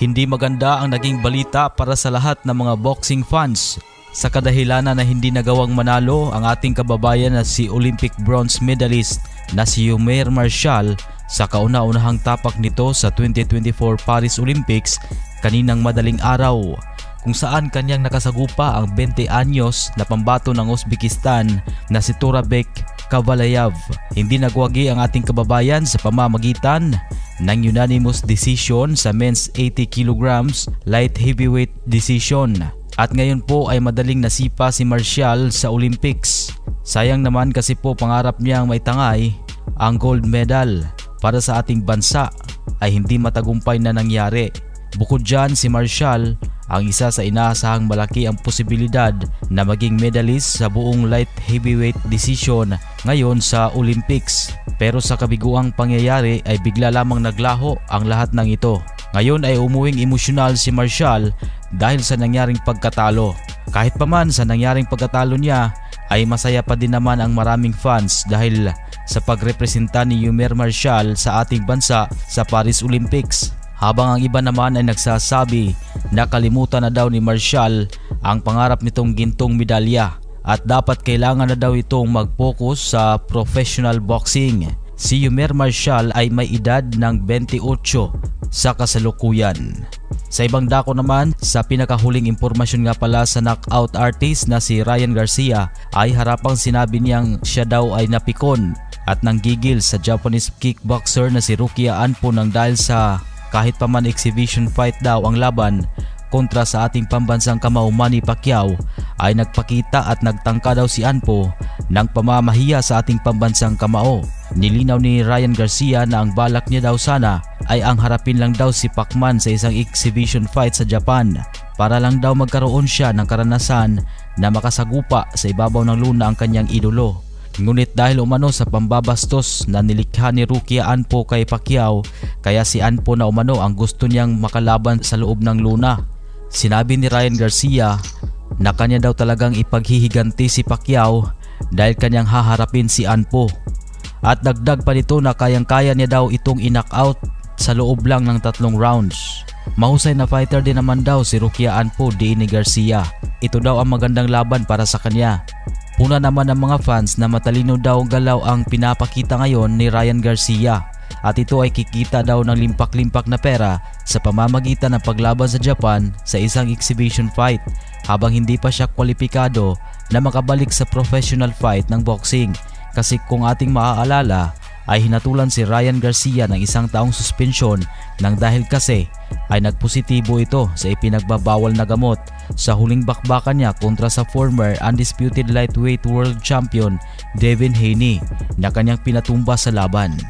Hindi maganda ang naging balita para sa lahat ng mga boxing fans sa kadahilanan na hindi nagawang manalo ang ating kababayan na si Olympic bronze medalist na si Yomir Marcial sa kauna-unahang tapak nito sa 2024 Paris Olympics kaninang madaling araw, kung saan kanyang nakasagupa ang 20 anyos na pambato ng Uzbekistan na si Turabek Kavalayev. Hindi nagwagi ang ating kababayan sa pamamagitan ng unanimous decision sa men's 80 kilograms light heavyweight decision. At ngayon po ay madaling nasipa si Marcial sa Olympics. Sayang naman kasi po pangarap niyang maitangay ang gold medal para sa ating bansa ay hindi matagumpay na nangyari. Bukod dyan, si Marcial ang isa sa inaasahang malaki ang posibilidad na maging medalist sa buong light heavyweight decision ngayon sa Olympics. Pero sa kabiguang pangyayari ay bigla lamang naglaho ang lahat ng ito. Ngayon ay umuwing emosyonal si Marcial dahil sa nangyaring pagkatalo. Kahit pa man sa nangyaring pagkatalo niya ay masaya pa din naman ang maraming fans dahil sa pagrepresenta ni Yomir Marcial sa ating bansa sa Paris Olympics. Habang ang iba naman ay nagsasabi na kalimutan na daw ni Marcial ang pangarap nitong gintong medalya at dapat kailangan na daw itong mag-focus sa professional boxing. Si Yomir Marcial ay may edad ng 28 sa kasalukuyan. Sa ibang dako naman, sa pinakahuling impormasyon nga pala sa knockout artist na si Ryan Garcia ay harapang sinabi niyang siya daw ay napikon at nanggigil sa Japanese kickboxer na si Rukia Anpo nang dahil sa kahit pa man exhibition fight daw ang laban kontra sa ating pambansang kamao Manny Pacquiao ay nagpakita at nagtangka daw si Anpo ng pamamahiya sa ating pambansang kamao. Nilinaw ni Ryan Garcia na ang balak niya daw sana ay ang harapin lang daw si Pacman sa isang exhibition fight sa Japan para lang daw magkaroon siya ng karanasan na makasagupa sa ibabaw ng luna ang kanyang idolo. Ngunit dahil umano sa pambabastos na nilikha ni Rukia Anpo kay Pacquiao, kaya si Anpo na umano ang gusto niyang makalaban sa loob ng luna. Sinabi ni Ryan Garcia na kanya daw talagang ipaghihiganti si Pacquiao dahil kanyang haharapin si Anpo. At dagdag pa nito na kayang-kaya niya daw itong i-knockout sa loob lang ng 3 rounds. Mahusay na fighter din naman daw si Rukia Anpo di ni Garcia. Ito daw ang magandang laban para sa kanya. Puna naman ng mga fans na matalino daw galaw ang pinapakita ngayon ni Ryan Garcia at ito ay kikita daw ng limpak-limpak na pera sa pamamagitan ng paglaban sa Japan sa isang exhibition fight habang hindi pa siya kwalipikado na makabalik sa professional fight ng boxing. Kasi kung ating maaalala ay hinatulan si Ryan Garcia ng 1 taong suspensyon nang dahil kasi ay nagpositibo ito sa ipinagbabawal na gamot sa huling bakbakan niya kontra sa former undisputed lightweight world champion Devin Haney na kanyang pinatumba sa laban.